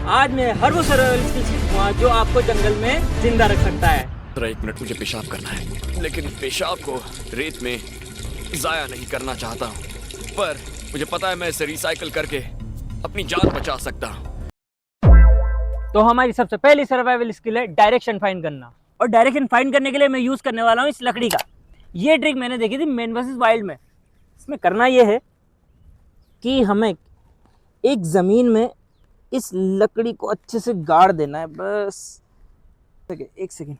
आज मैं हर वो सर्वाइवल स्किल सीखूंगा जो आपको जंगल में जिंदा रख सकता है। जरा 1 मिनट, मुझे पेशाब करना है, लेकिन पेशाब को रेत में जाया नहीं करना चाहता हूँ, पर मुझे पता है मैं इसे रिसाइकल करके अपनी जान बचा सकता हूँ। तो हमारी सबसे पहली सर्वाइवल स्किल है डायरेक्शन फाइंड करना। और डायरेक्शन फाइंड करने के लिए मैं यूज करने वाला हूँ इस लकड़ी का। ये ट्रिक मैंने देखी थी मैन वर्सेस वाइल्ड में। इसमें करना ये है कि हमें एक जमीन में इस लकड़ी को अच्छे से गाड़ देना है। बस एक सेकेंड।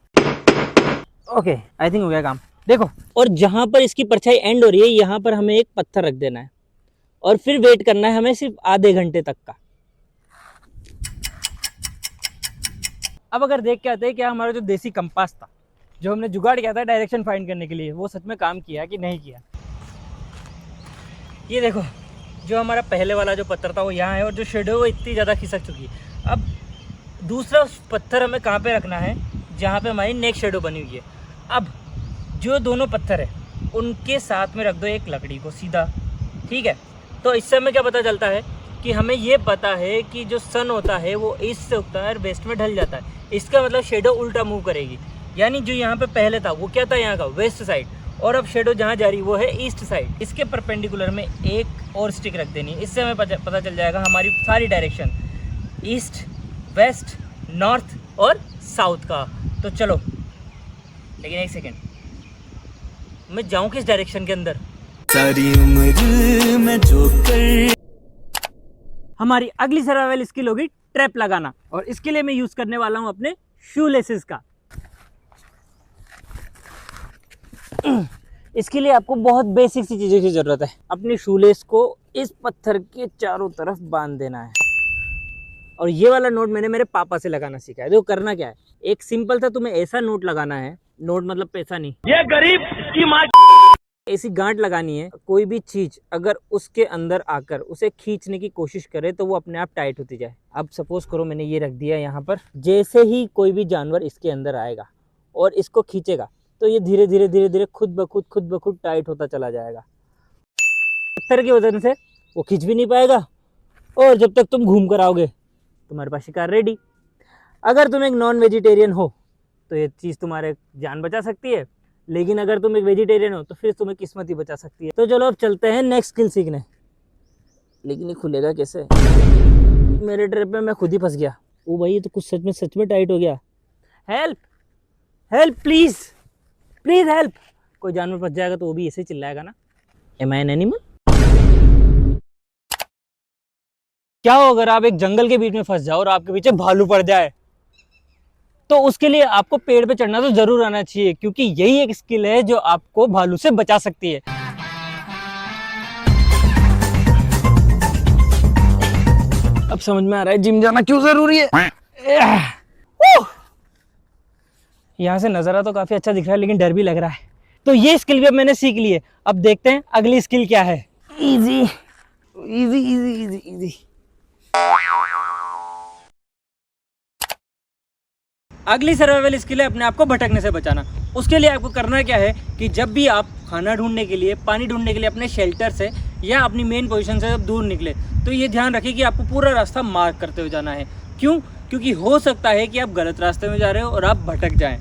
ओके, आई थिंक हो गया काम। देखो, और जहां पर इसकी परछाई एंड हो रही है यहाँ पर हमें एक पत्थर रख देना है और फिर वेट करना है हमें सिर्फ आधे घंटे तक का। अब अगर देख के आते हैं क्या हमारा जो देसी कंपास था, जो हमने जुगाड़ किया था डायरेक्शन फाइंड करने के लिए, वो सच में काम किया कि नहीं किया। ये देखो, जो हमारा पहले वाला जो पत्थर था वो यहाँ है और जो शेडो वो इतनी ज़्यादा खिसक चुकी है। अब दूसरा पत्थर हमें कहाँ पे रखना है, जहाँ पे हमारी नेक शेडो बनी हुई है। अब जो दोनों पत्थर है उनके साथ में रख दो एक लकड़ी को सीधा, ठीक है। तो इससे हमें क्या पता चलता है कि हमें ये पता है कि जो सन होता है वो ईस्ट से उगता है और वेस्ट में ढल जाता है। इसका मतलब शेडो उल्टा मूव करेगी, यानी जो यहाँ पे पहले था वो क्या था, यहाँ का वेस्ट साइड, और अब शेडो जहाँ जा रही वो है ईस्ट साइड। इसके परपेंडिकुलर में एक और स्टिक रख देनी है। इससे हमें पता चल जाएगा हमारी सारी डायरेक्शन, ईस्ट, वेस्ट, नॉर्थ और साउथ का। तो चलो, लेकिन एक सेकेंड, मैं जाऊँ किस डायरेक्शन के अंदर? सारी उम्र में जो कर। हमारी अगली सर्वाइवल स्किल होगी ट्रैप लगाना, और इसके लिए मैं यूज करने वाला हूं अपने शू लेसेस का। इसके लिए आपको बहुत बेसिक सी चीज़ों की ज़रूरत है। अपनी शूलेस को इस पत्थर के चारों तरफ बांध देना है। और ये वाला नोट मैंने मेरे पापा से लगाना सीखा है। देखो करना क्या है, एक सिंपल सा तुम्हें ऐसा नोट लगाना है, नोट मतलब पैसा नहीं, ये गरीब की माँ, ऐसी गांठ लगानी है। कोई भी चीज़ अगर उसके अंदर आकर उसे खींचने की कोशिश करे तो वो अपने आप टाइट होती जाए। अब सपोज करो मैंने ये रख दिया यहाँ पर, जैसे ही कोई भी जानवर इसके अंदर आएगा और इसको खींचेगा तो ये धीरे धीरे धीरे धीरे खुद ब खुद टाइट होता चला जाएगा। पत्थर की वजह से वो खींच भी नहीं पाएगा, और जब तक तुम घूम कर आओगे तुम्हारे पास शिकार रेडी। अगर तुम एक नॉन वेजिटेरियन हो तो ये चीज़ तुम्हारे जान बचा सकती है, लेकिन अगर तुम एक वेजिटेरियन हो तो फिर तुम्हें किस्मत ही बचा सकती है। तो चलो अब चलते हैं नेक्स्ट स्किल सीखने। लेकिन ये खुलेगा कैसे? मेरे ट्रिप में मैं खुद ही फंस गया। ओ भाई, ये तो कुछ सच में टाइट हो गया। Help help please please help. कोई जानवर फंस जाएगा तो वो भी ऐसे ही चिल्लाएगा ना, एम आई एन एनिमल? क्या हो अगर आप एक जंगल के बीच में फंस जाओ और आपके पीछे भालू पड़ जाए? तो उसके लिए आपको पेड़ पे चढ़ना तो जरूर आना चाहिए, क्योंकि यही एक स्किल है जो आपको भालू से बचा सकती है। अब समझ में आ रहा है जिम जाना क्यों जरूरी है। यहाँ से नजारा तो काफी अच्छा दिख रहा है, लेकिन डर भी लग रहा है। तो ये स्किल भी अब मैंने सीख ली है। अब देखते हैं अगली स्किल क्या है। Easy easy easy easy easy. अगली सर्वाइवल स्किल है अपने आप को भटकने से बचाना। उसके लिए आपको करना क्या है कि जब भी आप खाना ढूंढने के लिए, पानी ढूंढने के लिए अपने शेल्टर से या अपनी मेन पोजीशन से जब दूर निकले तो ये ध्यान रखिए कि आपको पूरा रास्ता मार्क करते हुए जाना है। क्यों? क्योंकि हो सकता है कि आप गलत रास्ते में जा रहे हो और आप भटक जाएं।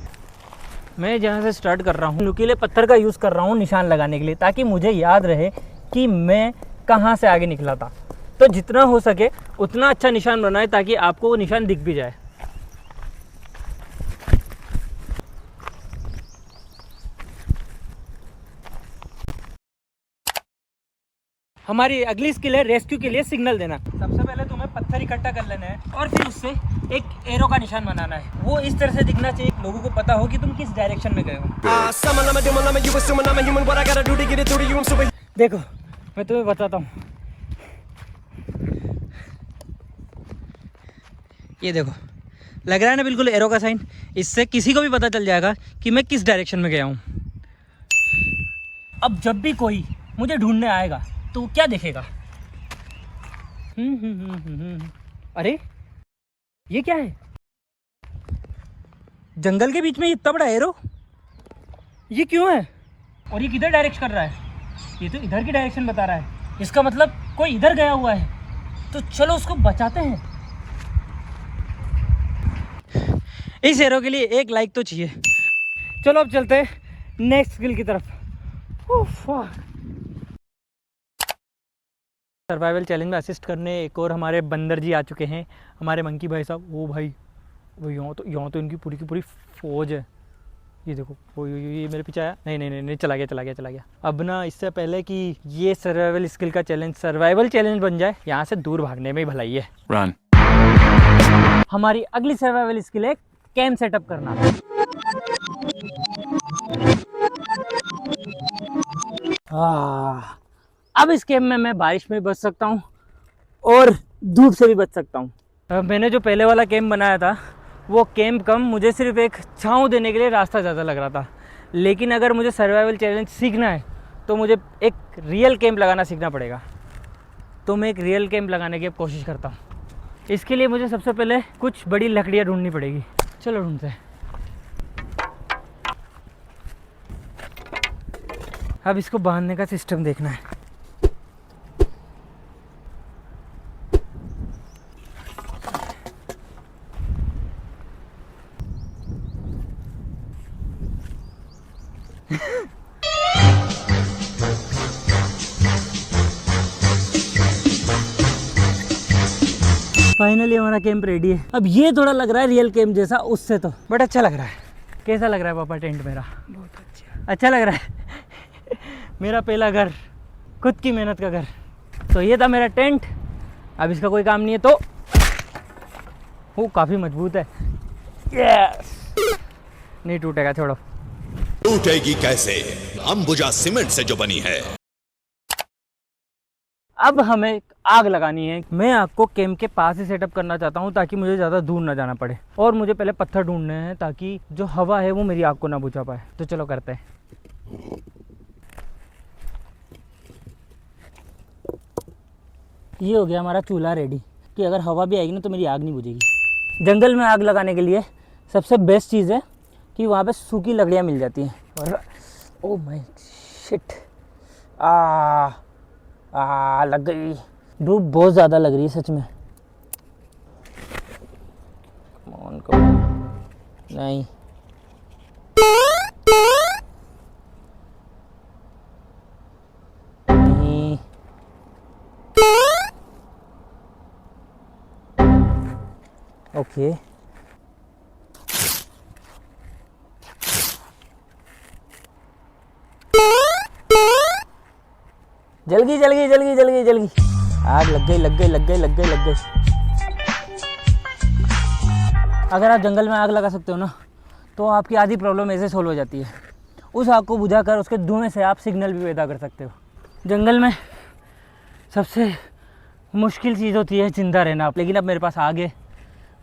मैं जहाँ से स्टार्ट कर रहा हूँ, नुकीले पत्थर का यूज़ कर रहा हूँ निशान लगाने के लिए, ताकि मुझे याद रहे कि मैं कहाँ से आगे निकला था। तो जितना हो सके उतना अच्छा निशान बनाए ताकि आपको वो निशान दिख भी जाए। हमारी अगली स्किल है रेस्क्यू के लिए सिग्नल देना। सबसे पहले तुम्हें पत्थर इकट्ठा कर लेना है और फिर उससे एक एरो का निशान बनाना है। वो इस तरह से दिखना चाहिए लोगों को पता हो कि तुम किस डायरेक्शन में गए हो। देखो मैं तुम्हें बताता हूँ, ये देखो लग रहा है ना बिल्कुल एरो का साइन। इससे किसी को भी पता चल जाएगा कि मैं किस डायरेक्शन में गया हूँ। अब जब भी कोई मुझे ढूंढने आएगा तो वो क्या देखेगा? अरे ये क्या है? जंगल के बीच में इतना बड़ा एरो, ये क्यों है? और ये किधर डायरेक्ट कर रहा है? ये तो इधर की डायरेक्शन बता रहा है। इसका मतलब कोई इधर गया हुआ है। तो चलो उसको बचाते हैं। इस हीरो के लिए एक लाइक तो चाहिए। चलो अब चलते हैं नेक्स्ट स्किल की तरफ। सर्वाइवल चैलेंज में असिस्ट करने एक और हमारे बंदर जी आ चुके हैं, हमारे मंकी भाई साहब। वो भाई वो यहाँ तो इनकी पूरी की पूरी फौज है। ये देखो वो ये मेरे पीछे आया। नहीं चला गया। अब ना इससे पहले कि ये सर्वाइवल स्किल का सर्वाइवल चैलेंज बन जाए, यहाँ से दूर भागने में ही भलाई है। रन। हमारी अगली सर्वाइवल स्किल है कैंप सेटअप करना। अब इस कैंप में मैं बारिश में बच सकता हूँ और धूप से भी बच सकता हूँ। मैंने जो पहले वाला कैंप बनाया था वो कैंप कम मुझे सिर्फ एक छाँव देने के लिए रास्ता ज़्यादा लग रहा था, लेकिन अगर मुझे सर्वाइवल चैलेंज सीखना है तो मुझे एक रियल कैंप लगाना सीखना पड़ेगा। तो मैं एक रियल कैंप लगाने की अब कोशिश करता हूँ। इसके लिए मुझे सबसे पहले कुछ बड़ी लकड़ियाँ ढूंढनी पड़ेगी। चलो ढूंढते हैं। अब इसको बांधने का सिस्टम देखना है। फाइनली हमारा कैंप रेडी है। अब ये थोड़ा लग रहा है रियल कैंप जैसा उससे तो, बट अच्छा लग रहा है। कैसा लग रहा है पापा टेंट मेरा? बहुत अच्छा लग रहा है। मेरा पहला घर, खुद की मेहनत का घर। तो ये था मेरा टेंट। अब इसका कोई काम नहीं है तो वो काफ़ी मजबूत है। यस, नहीं टूटेगा, छोड़ो। टूटेगी कैसे? अंबुजा सीमेंट से जो बनी है। अब हमें आग लगानी है। मैं आग को कैंप के पास ही सेटअप करना चाहता हूँ ताकि मुझे ज़्यादा दूर ना जाना पड़े, और मुझे पहले पत्थर ढूंढने हैं ताकि जो हवा है वो मेरी आग को ना बुझा पाए। तो चलो करते हैं। ये हो गया हमारा चूल्हा रेडी कि अगर हवा भी आएगी ना तो मेरी आग नहीं बुझेगी। जंगल में आग लगाने के लिए सबसे बेस्ट चीज़ है कि वहाँ पे सूखी लकड़ियाँ मिल जाती हैं। और ओ माय शिट, लग गई। धूप बहुत ज़्यादा लग रही है सच में। कमॉन नहीं, नहीं। ओके, जल गई। आग लग गई। अगर आप जंगल में आग लगा सकते हो ना तो आपकी आधी प्रॉब्लम ऐसे सोल्व हो जाती है। उस आग को बुझाकर उसके धुएं से आप सिग्नल भी पैदा कर सकते हो। जंगल में सबसे मुश्किल चीज़ होती है जिंदा रहना, लेकिन अब मेरे पास आग है,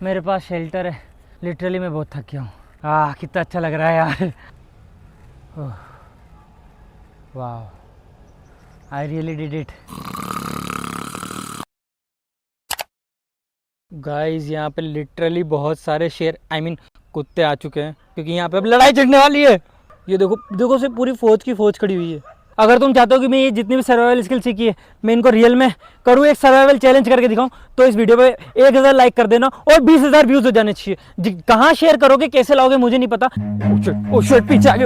मेरे पास शेल्टर है। लिटरली मैं बहुत थक गया हूँ। कितना अच्छा लग रहा है यार। वाह, I really did it. Guys यहाँ पे लिटरली बहुत सारे शेर कुत्ते आ चुके हैं क्योंकि यहाँ पे अब लड़ाई छिड़ने वाली है। ये देखो से पूरी फौज की फौज खड़ी हुई है। अगर तुम चाहते हो कि मैं ये जितनी भी सर्वाइवल स्किल सीखी है मैं इनको रियल में करूँ, एक सर्वाइवल चैलेंज करके दिखाऊं, तो इस वीडियो पे 1000 लाइक कर देना और 20,000 व्यूज हो जाने चाहिए। कहाँ शेयर करोगे, कैसे लाओगे मुझे नहीं पता। पीछे आगे,